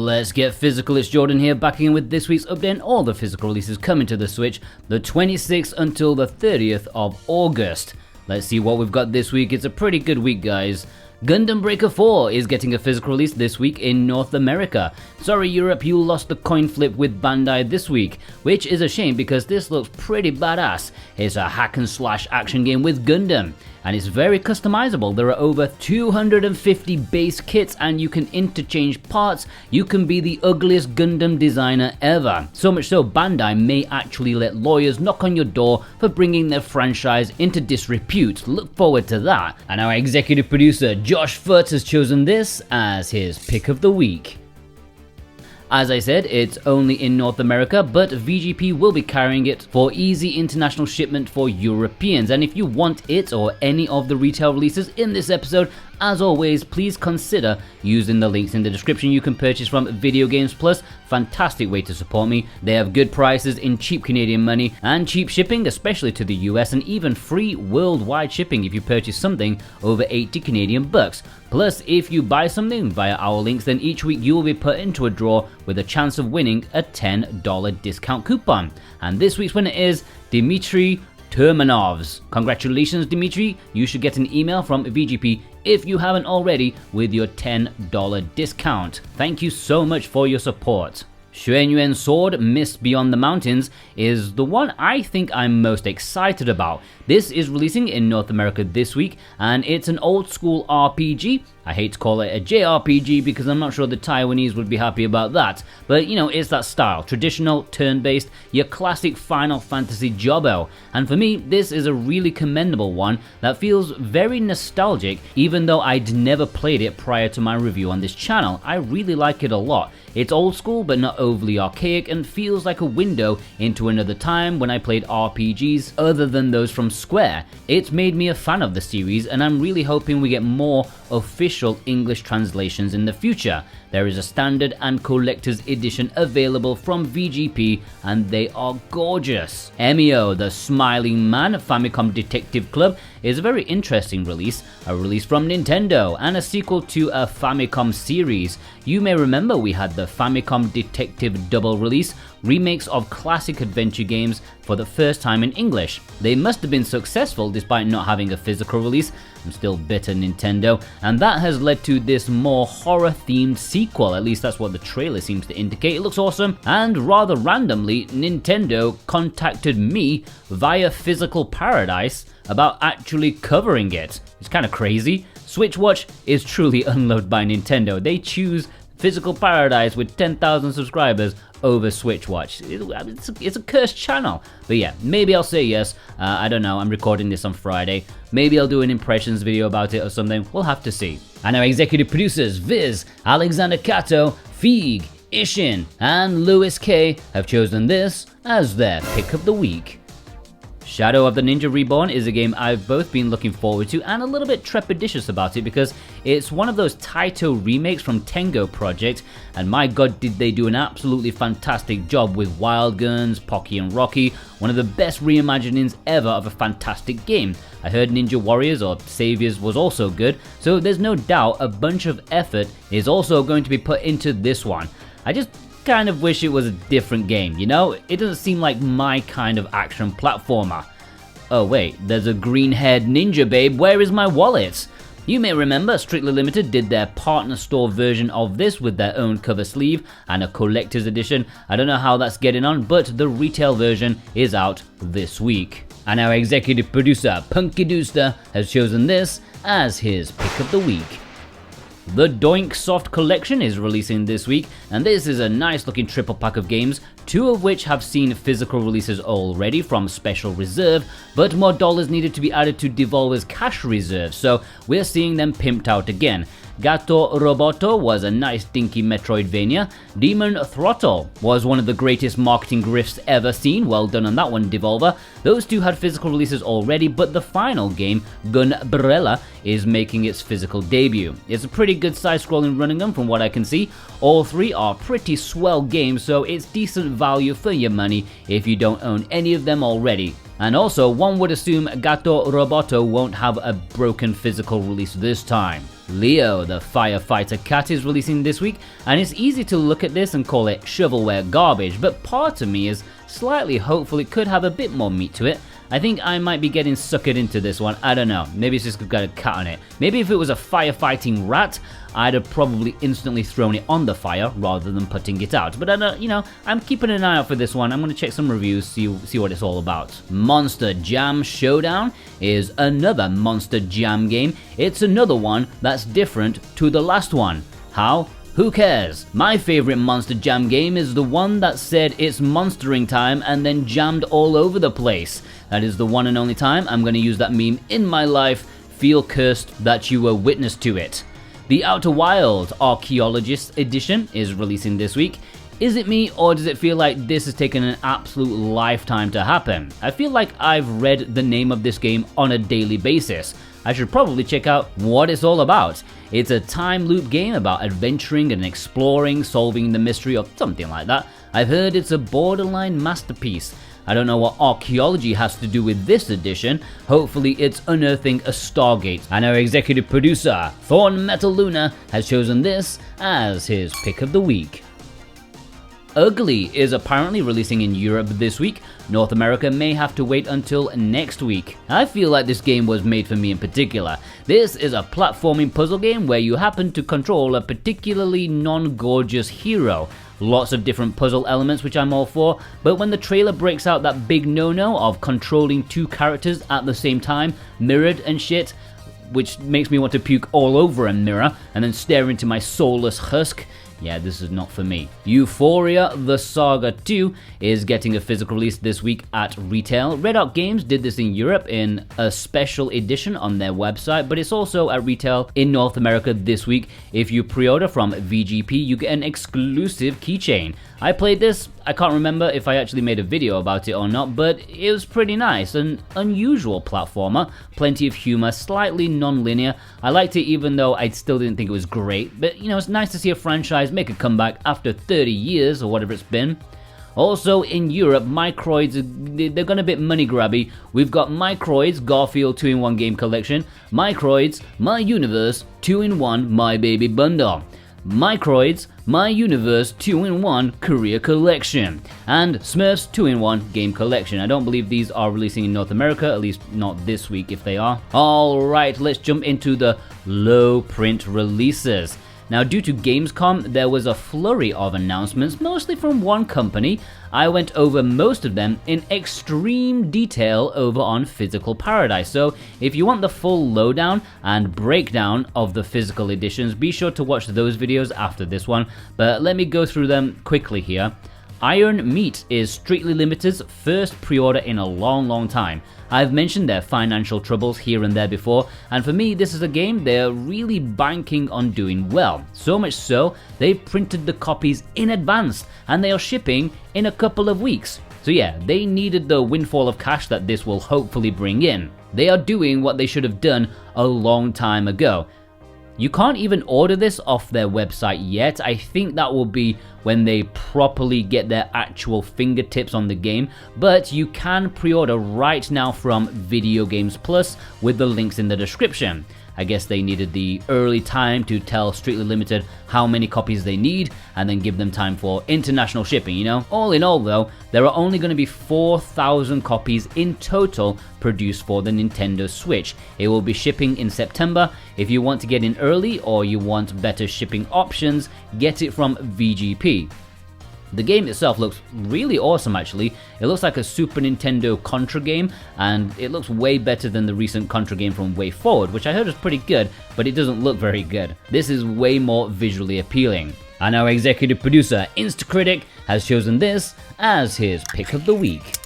Let's get physical. It's Jordan here, back in with this week's update on all the physical releases coming to the Switch, the 26th until the 30th of August. Let's see what we've got this week. It's a pretty good week, guys. Gundam Breaker 4 is getting a physical release this week in North America. Sorry Europe, you lost the coin flip with Bandai this week, which is a shame because this looks pretty badass. It's a hack and slash action game with Gundam, and it's very customizable. There are over 250 base kits and you can interchange parts. You can be the ugliest Gundam designer ever. So much so Bandai may actually let lawyers knock on your door for bringing their franchise into disrepute. Look forward to that. And our executive producer Josh Foote has chosen this as his pick of the week. As I said, it's only in North America, but VGP will be carrying it for easy international shipment for Europeans. And if you want it or any of the retail releases in this episode, as always, please consider using the links in the description. You can purchase from Video Games Plus, fantastic way to support me. They have good prices in cheap Canadian money and cheap shipping, especially to the US, and even free worldwide shipping if you purchase something over 80 Canadian bucks. Plus, if you buy something via our links, then each week you will be put into a draw with a chance of winning a $10 discount coupon. And this week's winner is Dmitry Termanovs. Congratulations, Dimitri. You should get an email from VGP if you haven't already with your $10 discount. Thank you so much for your support. Xuan Sword Mist Beyond the Mountains is the one I think I'm most excited about. This is releasing in North America this week, and it's an old school RPG. I hate to call it a JRPG because I'm not sure the Taiwanese would be happy about that, but you know, it's that style, traditional, turn-based, your classic Final Fantasy jobbo. And for me, this is a really commendable one that feels very nostalgic, even though I'd never played it prior to my review on this channel. I really like it a lot. It's old school but not overly archaic and feels like a window into another time when I played RPGs other than those from Square. It's made me a fan of the series, and I'm really hoping we get more official English translations in the future. There is a standard and collector's edition available from VGP, and they are gorgeous. Emio, the Smiling Man Famicom Detective Club is a very interesting release, a release from Nintendo and a sequel to a Famicom series. You may remember we had the Famicom Detective double release, remakes of classic adventure games for the first time in English. They must have been successful despite not having a physical release. I'm still bitter, Nintendo, and that has led to this more horror themed sequel. At least that's what the trailer seems to indicate. It looks awesome, and rather randomly Nintendo contacted me via Physical Paradise about actually covering it. It's kind of crazy. SwitchWatch is truly unloved by Nintendo. They choose Physical Paradise with 10,000 subscribers over SwitchWatch. It's a cursed channel. But yeah, maybe I'll say yes. I don't know, I'm recording this on Friday. Maybe I'll do an impressions video about it or something. We'll have to see. And our executive producers, Viz, Alexander Cato, Feig, Ishin, and Lewis K have chosen this as their pick of the week. Shadow of the Ninja Reborn is a game I've both been looking forward to and a little bit trepidatious about it because it's one of those Taito remakes from Tengo Project, and my god did they do an absolutely fantastic job with Wild Guns, Pocky and Rocky, one of the best reimaginings ever of a fantastic game. I heard Ninja Warriors or Saviors was also good, so there's no doubt a bunch of effort is also going to be put into this one. I just kind of wish it was a different game, you know? It doesn't seem like my kind of action platformer. Oh wait, there's a green-haired ninja babe, where is my wallet? You may remember Strictly Limited did their partner store version of this with their own cover sleeve and a collector's edition. I don't know how that's getting on, but the retail version is out this week. And our executive producer, Punky Dooster, has chosen this as his pick of the week. The Doinksoft Collection is releasing this week, and this is a nice looking triple pack of games, two of which have seen physical releases already from Special Reserve, but more dollars needed to be added to Devolver's cash reserve, so we're seeing them pimped out again. Gato Roboto was a nice dinky Metroidvania. Demon Throttle was one of the greatest marketing grifts ever seen. Well done on that one, Devolver. Those two had physical releases already, but the final game, Gunbrella, is making its physical debut. It's a pretty good side-scrolling running gun from what I can see. All three are pretty swell games, so it's decent value for your money if you don't own any of them already. And also, one would assume Gato Roboto won't have a broken physical release this time. Leo, the Firefighter Cat, is releasing this week, and it's easy to look at this and call it shovelware garbage, but part of me is slightly hopeful it could have a bit more meat to it. I think I might be getting suckered into this one, I don't know, maybe it's just got a cat on it. Maybe if it was a firefighting rat, I'd have probably instantly thrown it on the fire rather than putting it out. But I don't, you know, I'm keeping an eye out for this one. I'm going to check some reviews, see what it's all about. Monster Jam Showdown is another Monster Jam game. It's another one that's different to the last one. How? Who cares? My favorite Monster Jam game is the one that said it's monstering time and then jammed all over the place. That is the one and only time I'm going to use that meme in my life. Feel cursed that you were witness to it. The Outer Wild Archaeologist edition is releasing this week. Is it me, or does it feel like this has taken an absolute lifetime to happen? I feel like I've read the name of this game on a daily basis. I should probably check out what it's all about. It's a time loop game about adventuring and exploring, solving the mystery or something like that. I've heard it's a borderline masterpiece. I don't know what archaeology has to do with this edition. Hopefully it's unearthing a Stargate. And our executive producer, Thorn Metal Luna, has chosen this as his pick of the week. Ugly is apparently releasing in Europe this week. North America may have to wait until next week. I feel like this game was made for me in particular. This is a platforming puzzle game where you happen to control a particularly non-gorgeous hero. Lots of different puzzle elements, which I'm all for, but when the trailer breaks out that big no-no of controlling two characters at the same time, mirrored and shit, which makes me want to puke all over a mirror and then stare into my soulless husk, yeah, this is not for me. Ufouria the SaGa 2 is getting a physical release this week at retail. Red Arc Games did this in Europe in a special edition on their website, but it's also at retail in North America this week. If you pre-order from VGP, you get an exclusive keychain. I played this, I can't remember if I actually made a video about it or not, but it was pretty nice. An unusual platformer, plenty of humor, slightly non-linear. I liked it even though I still didn't think it was great, but you know, it's nice to see a franchise make a comeback after 30 years or whatever it's been. Also in Europe, Microids, they're gone a bit money grabby. We've got Microids Garfield 2-in-1 game collection, Microids My Universe 2-in-1 My Baby Bundle, Microids My Universe 2-in-1 Korea Collection, and Smurfs 2-in-1 Game Collection. I don't believe these are releasing in North America, at least not this week if they are. Alright, let's jump into the low print releases. Now, due to Gamescom, there was a flurry of announcements, mostly from one company. I went over most of them in extreme detail over on Physical Paradise, so if you want the full lowdown and breakdown of the physical editions, be sure to watch those videos after this one, but let me go through them quickly here. Iron Meat is Strictly Limited's first pre-order in a long time. I've mentioned their financial troubles here and there before, and for me this is a game they're really banking on doing well. So much so, they've printed the copies in advance and they are shipping in a couple of weeks. So yeah, they needed the windfall of cash that this will hopefully bring in. They are doing what they should have done a long time ago. You can't even order this off their website yet. I think that will be when they properly get their actual fingertips on the game, but you can pre-order right now from Video Games Plus with the links in the description. I guess they needed the early time to tell Strictly Limited how many copies they need and then give them time for international shipping, you know? All in all though, there are only going to be 4,000 copies in total produced for the Nintendo Switch. It will be shipping in September. If you want to get in early or you want better shipping options, get it from VGP. The game itself looks really awesome actually. It looks like a Super Nintendo Contra game, and it looks way better than the recent Contra game from Way Forward, which I heard was pretty good, but it doesn't look very good. This is way more visually appealing. And our executive producer, Instacritic, has chosen this as his pick of the week.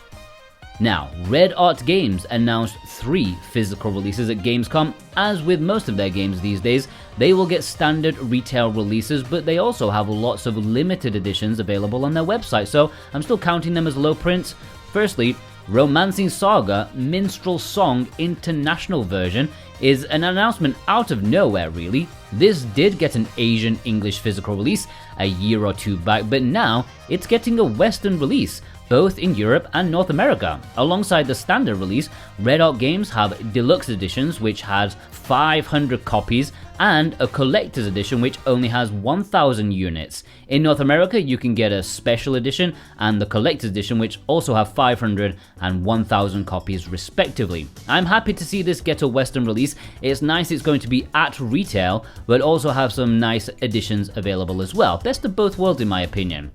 Now, Red Art Games announced 3 physical releases at Gamescom. As with most of their games these days, they will get standard retail releases, but they also have lots of limited editions available on their website, so I'm still counting them as low print. Firstly, Romancing Saga Minstrel Song International Version is an announcement out of nowhere really. This did get an Asian English physical release a year or two back, but now it's getting a Western release. both in Europe and North America. Alongside the standard release, Red Arc Games have deluxe editions which has 500 copies and a collector's edition which only has 1,000 units. In North America, you can get a special edition and the collector's edition which also have 500 and 1,000 copies respectively. I'm happy to see this get a Western release. It's nice it's going to be at retail, but also have some nice editions available as well. Best of both worlds in my opinion.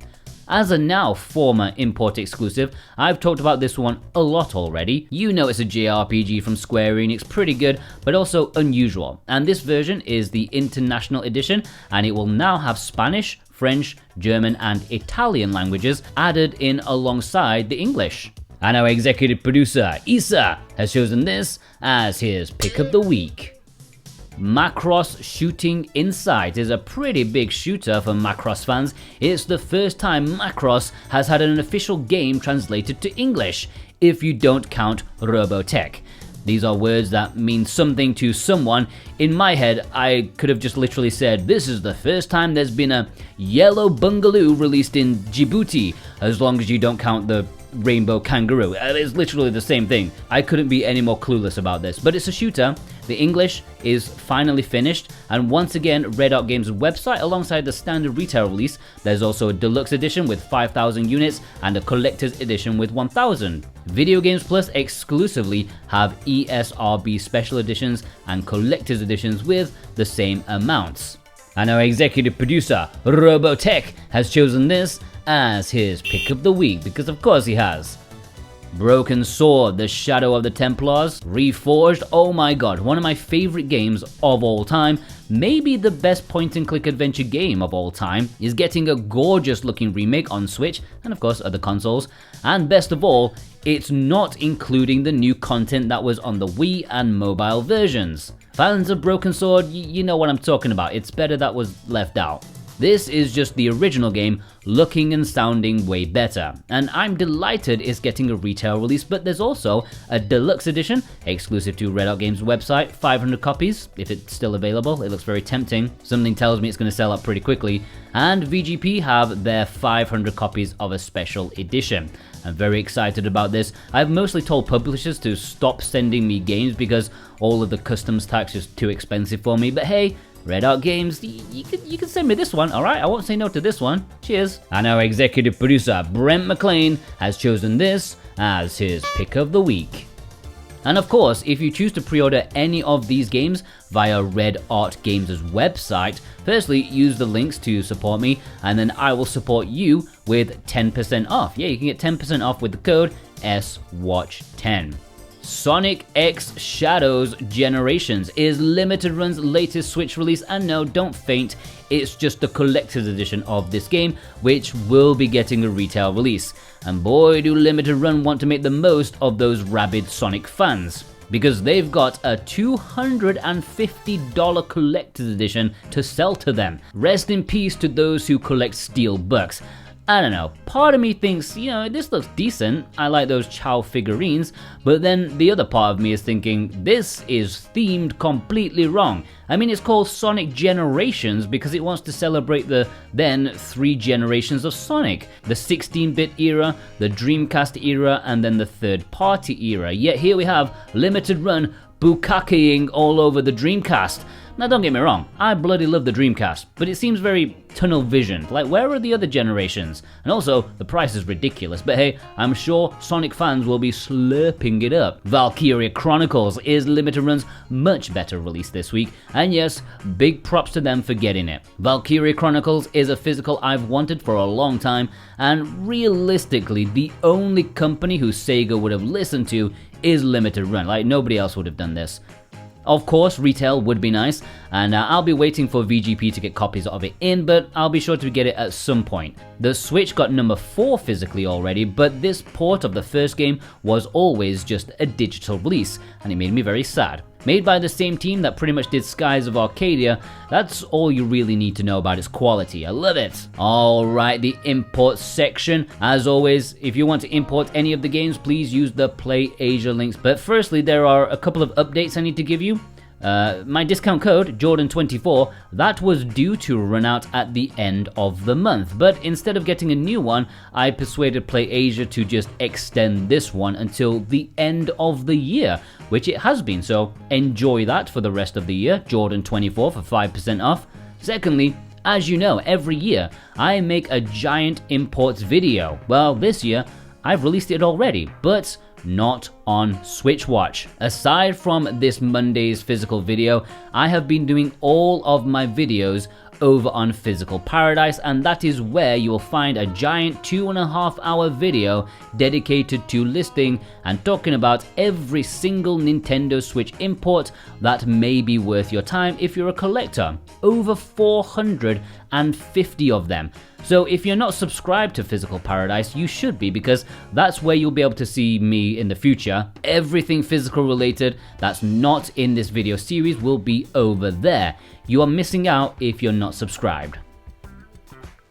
As a now former import exclusive, I've talked about this one a lot already. You know it's a JRPG from Square Enix, pretty good, but also unusual. And this version is the International Edition, and it will now have Spanish, French, German, and Italian languages added in alongside the English. And our executive producer, Isa, has chosen this as his pick of the week. Macross Shooting Insight is a pretty big shooter for Macross fans. It's the first time Macross has had an official game translated to English, if you don't count Robotech. These are words that mean something to someone. In my head, I could have just literally said, this is the first time there's been a yellow bungaloo released in Djibouti, as long as you don't count the rainbow kangaroo. It's literally the same thing. I couldn't be any more clueless about this, but it's a shooter. The English is finally finished, and once again, Red Arc Games' website alongside the standard retail release, there's also a deluxe edition with 5,000 units and a collector's edition with 1,000. Video Games Plus exclusively have ESRB special editions and collector's editions with the same amounts. And our executive producer, Robotech, has chosen this as his pick of the week, because of course he has. Broken Sword, The Shadow of the Templars, Reforged. Oh my god, one of my favorite games of all time, maybe the best point-and-click adventure game of all time, is getting a gorgeous looking remake on Switch and of course other consoles. And best of all, it's not including the new content that was on the Wii and mobile versions. Fans of Broken Sword, you know what I'm talking about. It's better that was left out. This is just the original game, looking and sounding way better, and I'm delighted it's getting a retail release, but there's also a deluxe edition, exclusive to Red Arc Games website, 500 copies, if it's still available. It looks very tempting. Something tells me it's going to sell out pretty quickly, and VGP have their 500 copies of a special edition. I'm very excited about this. I've mostly told publishers to stop sending me games because all of the customs tax is too expensive for me, but hey, Red Arc Games, you can send me this one, alright? I won't say no to this one. Cheers. And our executive producer, Brent McLean, has chosen this as his pick of the week. And of course, if you choose to pre-order any of these games via Red Arc Games' website, firstly, use the links to support me, and then I will support you with 10% off. Yeah, you can get 10% off with the code SWATCH10. Sonic X Shadows Generations is Limited Run's latest Switch release, and no, don't faint, it's just the collector's edition of this game, which will be getting a retail release. And boy do Limited Run want to make the most of those rabid Sonic fans, because they've got a $250 collector's edition to sell to them. Rest in peace to those who collect steel bucks. I don't know, part of me thinks, you know, this looks decent, I like those Chow figurines, but then the other part of me is thinking, this is themed completely wrong. I mean, it's called Sonic Generations because it wants to celebrate the then 3 generations of Sonic. The 16-bit era, the Dreamcast era, and then the third-party era. Yet here we have Limited Run bukakeing all over the Dreamcast. Now don't get me wrong, I bloody love the Dreamcast, but it seems very tunnel visioned, like where are the other generations? And also, the price is ridiculous, but hey, I'm sure Sonic fans will be slurping it up. Valkryia Chronicles is Limited Run's much better release this week, and yes, big props to them for getting it. Valkryia Chronicles is a physical I've wanted for a long time, and realistically, the only company who SaGa would have listened to is Limited Run, like nobody else would have done this. Of course, retail would be nice, and I'll be waiting for VGP to get copies of it in, but I'll be sure to get it at some point. The Switch got number 4 physically already, but this port of the first game was always just a digital release, and it made me very sad. Made by the same team that pretty much did Skies of Arcadia, that's all you really need to know about its quality. I love it. Alright, the import section. As always, if you want to import any of the games, please use the Play Asia links. But firstly, there are a couple of updates I need to give you. my discount code, Jordan24, that was due to run out at the end of the month, but instead of getting a new one, I persuaded PlayAsia to just extend this one until the end of the year, which it has been, so enjoy that for the rest of the year, Jordan24 for 5% off. Secondly, as you know, every year I make a giant imports video. Well, this year I've released it already, but not on SwitchWatch. Aside from this Monday's physical video, I have been doing all of my videos over on Physical Paradise, and that is where you will find a giant 2.5-hour video dedicated to listing and talking about every single Nintendo Switch import that may be worth your time if you're a collector. Over 450 of them. So if you're not subscribed to Physical Paradise, you should be, because that's where you'll be able to see me in the future. Everything physical related that's not in this video series will be over there. You are missing out if you're not subscribed.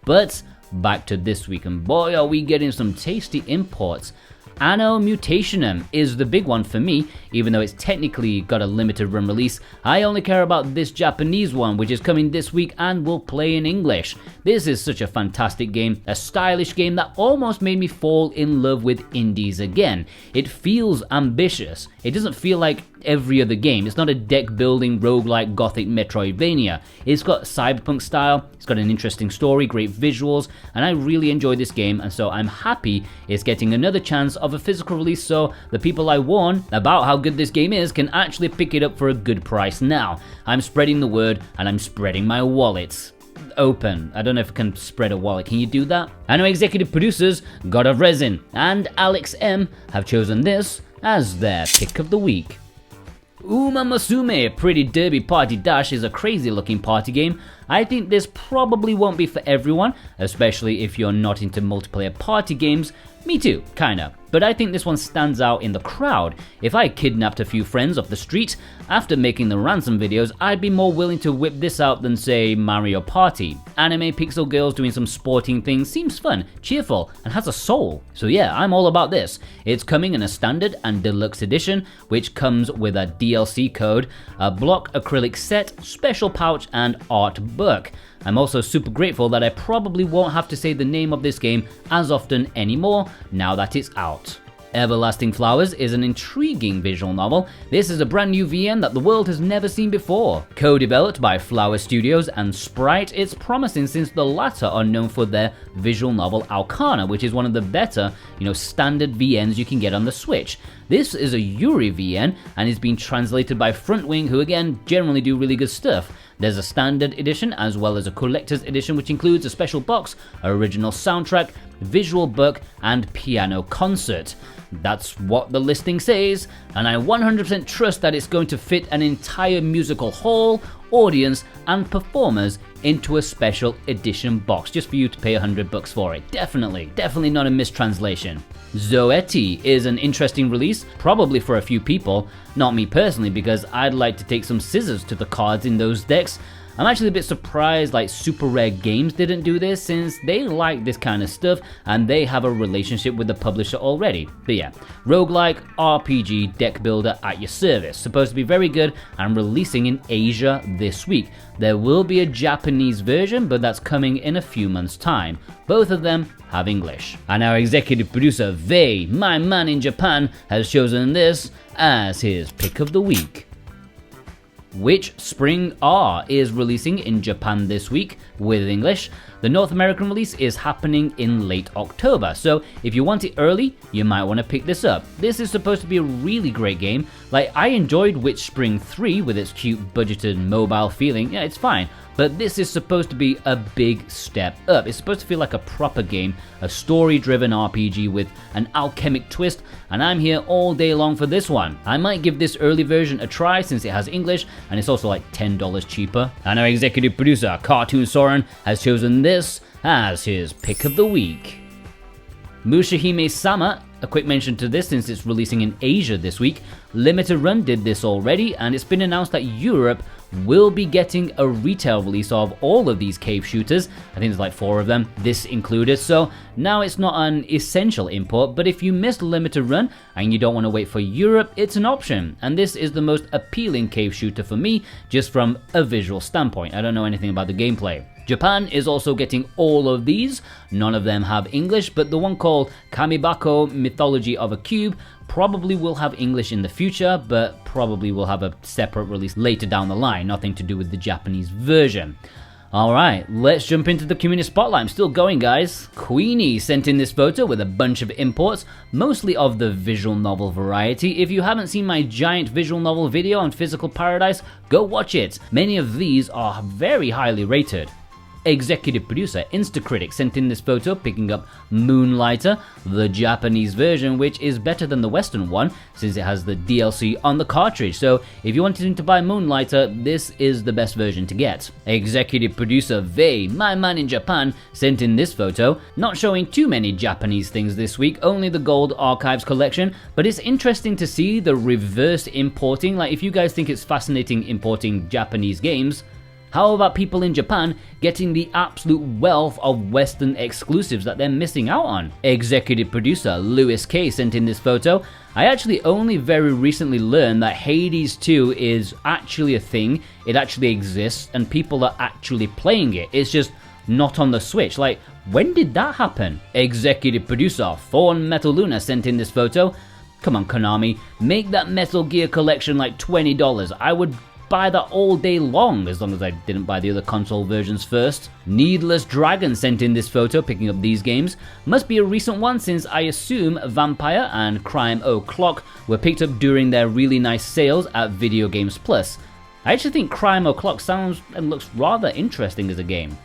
But back to this week, and boy are we getting some tasty imports. ANNO Mutationem is the big one for me, even though it's technically got a limited run release. I only care about this Japanese one, which is coming this week and will play in English. This is such a fantastic game, a stylish game that almost made me fall in love with indies again. It feels ambitious. It doesn't feel like every other game. It's not a deck building roguelike gothic Metroidvania. It's got cyberpunk style, it's got an interesting story, great visuals, and I really enjoy this game, and so I'm happy it's getting another chance of a physical release, so the people I warn about how good this game is can actually pick it up for a good price now. I'm spreading the word, and I'm spreading my wallets open. I don't know if I can spread a wallet. Can you do that? I know executive producers God of Resin and Alex M have chosen this as their pick of the week. Umamusume Pretty Derby Party Dash is a crazy looking party game. I think this probably won't be for everyone, especially if you're not into multiplayer party games. Me too, kinda. But I think this one stands out in the crowd. If I kidnapped a few friends off the street, after making the ransom videos, I'd be more willing to whip this out than say Mario Party. Anime pixel girls doing some sporting things seems fun, cheerful, and has a soul. So yeah, I'm all about this. It's coming in a standard and deluxe edition, which comes with a DLC code, a block acrylic set, special pouch, and art book. I'm also super grateful that I probably won't have to say the name of this game as often anymore now that it's out. Everlasting Flowers is an intriguing visual novel. This is a brand new VN that the world has never seen before. Co-developed by Flower Studios and Sprite, it's promising since the latter are known for their visual novel Alcana, which is one of the better, standard VNs you can get on the Switch. This is a Yuri VN and is being translated by Frontwing, who again generally do really good stuff. There's a standard edition as well as a collector's edition, which includes a special box, original soundtrack, visual book, and piano concert. That's what the listing says, and I 100% trust that it's going to fit an entire musical hall, audience, and performers into a special edition box just for you to pay $100 for it. Definitely not a mistranslation. Zoeti is an interesting release, probably for a few people, not me personally, because I'd like to take some scissors to the cards in those decks. I'm actually a bit surprised like Super Rare Games didn't do this, since they like this kind of stuff and they have a relationship with the publisher already. But yeah, roguelike RPG deck builder at your service. Supposed to be very good and releasing in Asia this week. There will be a Japanese version, but that's coming in a few months' time. Both of them have English. And our executive producer, Vei, my man in Japan, has chosen this as his pick of the week. Witch Spring R is releasing in Japan this week with English. The North American release is happening in late October, so if you want it early, you might want to pick this up. This is supposed to be a really great game. Like, I enjoyed Witch Spring 3 with its cute budgeted mobile feeling. Yeah, it's fine. But this is supposed to be a big step up. It's supposed to feel like a proper game, a story-driven RPG with an alchemic twist, and I'm here all day long for this one. I might give this early version a try since it has English, and it's also like $10 cheaper. And our executive producer, Cartoon Soren, has chosen this as his pick of the week. Mushihimesama A quick mention to this since it's releasing in Asia this week. Limited Run did this already, and it's been announced that Europe will be getting a retail release of all of these cave shooters. I think there's like 4 of them, this included, so now it's not an essential import, but if you missed Limited Run and you don't want to wait for Europe, it's an option, and this is the most appealing cave shooter for me, just from a visual standpoint. I don't know anything about the gameplay. Japan is also getting all of these. None of them have English, but the one called Kamibako Mythology of a Cube probably will have English in the future, but probably will have a separate release later down the line, nothing to do with the Japanese version. Alright, let's jump into the community spotlight. I'm still going, guys. Queenie sent in this photo with a bunch of imports, mostly of the visual novel variety. If you haven't seen my giant visual novel video on Physical Paradise, go watch it. Many of these are very highly rated. Executive producer Instacritic sent in this photo picking up Moonlighter, the Japanese version, which is better than the Western one since it has the DLC on the cartridge. So if you wanted to buy Moonlighter, this is the best version to get. Executive producer Vei, my man in Japan, sent in this photo, not showing too many Japanese things this week, only the Gold Archives collection, but it's interesting to see the reverse importing. Like, if you guys think it's fascinating importing Japanese games, how about people in Japan getting the absolute wealth of Western exclusives that they're missing out on? Executive producer Lewis K sent in this photo. I actually only very recently learned that Hades 2 is actually a thing, it actually exists, and people are actually playing it. It's just not on the Switch. Like, when did that happen? Executive producer Thorn Metal Luna sent in this photo. Come on, Konami, make that Metal Gear collection like $20. I would buy that all day long as I didn't buy the other console versions first. Needless Dragon sent in this photo picking up these games. Must be a recent one since I assume Vampire and Crime O'Clock were picked up during their really nice sales at Video Games Plus. I actually think Crime O'Clock sounds and looks rather interesting as a game.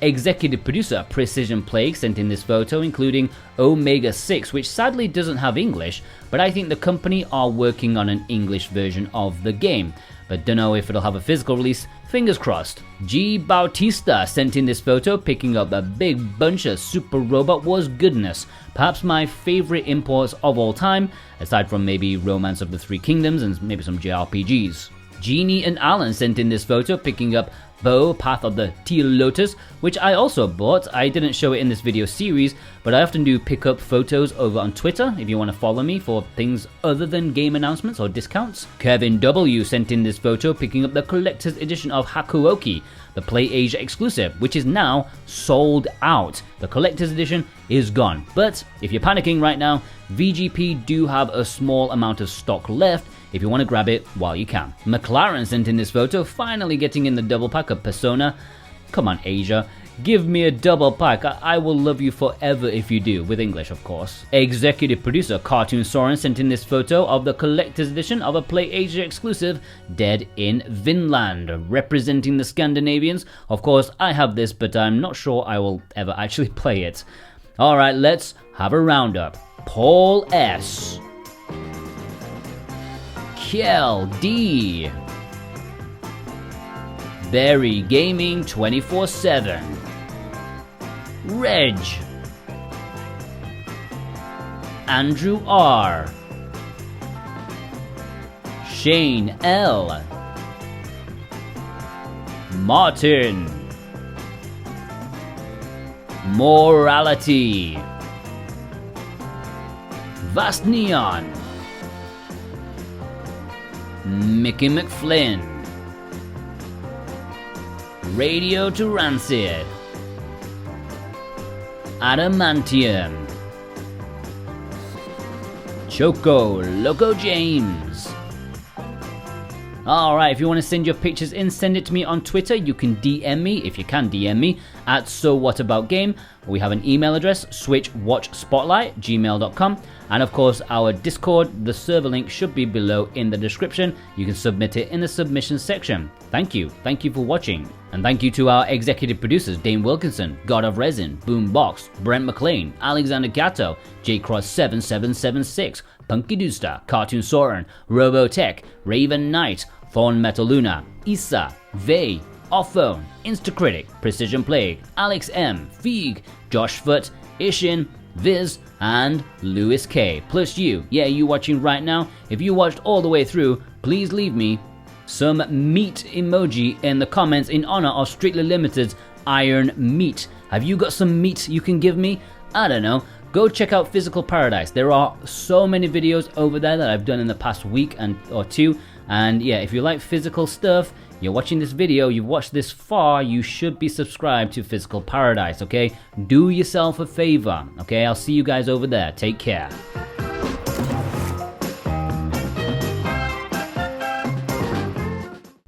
Executive producer Precision Plague sent in this photo, including Omega 6, which sadly doesn't have English, but I think the company are working on an English version of the game. But don't know if it'll have a physical release, fingers crossed. G. Bautista sent in this photo picking up a big bunch of Super Robot Wars goodness, perhaps my favorite imports of all time, aside from maybe Romance of the Three Kingdoms and maybe some JRPGs. Jeannie and Alan sent in this photo picking up Bow Path of the Teal Lotus, which I also bought. I didn't show it in this video series, but I often do pick up photos over on Twitter if you want to follow me for things other than game announcements or discounts. Kevin W sent in this photo picking up the collector's edition of Hakuoki, the Play Asia exclusive, which is now sold out. The collector's edition is gone, but if you're panicking right now, VGP do have a small amount of stock left if you want to grab it while you can. McLaren sent in this photo, finally getting in the double pack of Persona. Come on, Asia, give me a double pack. I will love you forever if you do, with English of course. Executive producer Cartoon Soren sent in this photo of the collector's edition of a Play Asia exclusive, Dead in Vinland, representing the Scandinavians. Of course, I have this, but I'm not sure I will ever actually play it. Alright, let's have a roundup. Paul S. Kiel D. Berry Gaming 24/7. Reg. Andrew R. Shane L. Martin. Morality. Vast Neon. Mickey McFlynn. Radio to Rancid. Adamantium. Choco Loco James. Alright, if you want to send your pictures in, send it to me on Twitter. You can DM me, if you can DM me, at SoWhatAboutGame. We have an email address, switchwatchspotlight@gmail.com. And of course, our Discord, the server link should be below in the description. You can submit it in the submission section. Thank you for watching. And thank you to our executive producers, Dane Wilkinson, God of Resin, Boombox, Brent McLean, Alexander Gatto, JCross7776, Punky Dooster, Cartoon Soren, Robotech, Raven Knight, Thorn Metal Luna, Issa, Vey, Offphone, Instacritic, Precision Plague, Alex M, Feig, Josh Foot, Ishin, Viz, and Lewis K. Plus you, yeah, you watching right now. If you watched all the way through, please leave me some meat emoji in the comments in honor of Strictly Limited's Iron Meat. Have you got some meat you can give me? I don't know. Go check out Physical Paradise. There are so many videos over there that I've done in the past week or two. And yeah, if you like physical stuff, you're watching this video, you've watched this far, you should be subscribed to Physical Paradise, okay? Do yourself a favor, okay? I'll see you guys over there. Take care.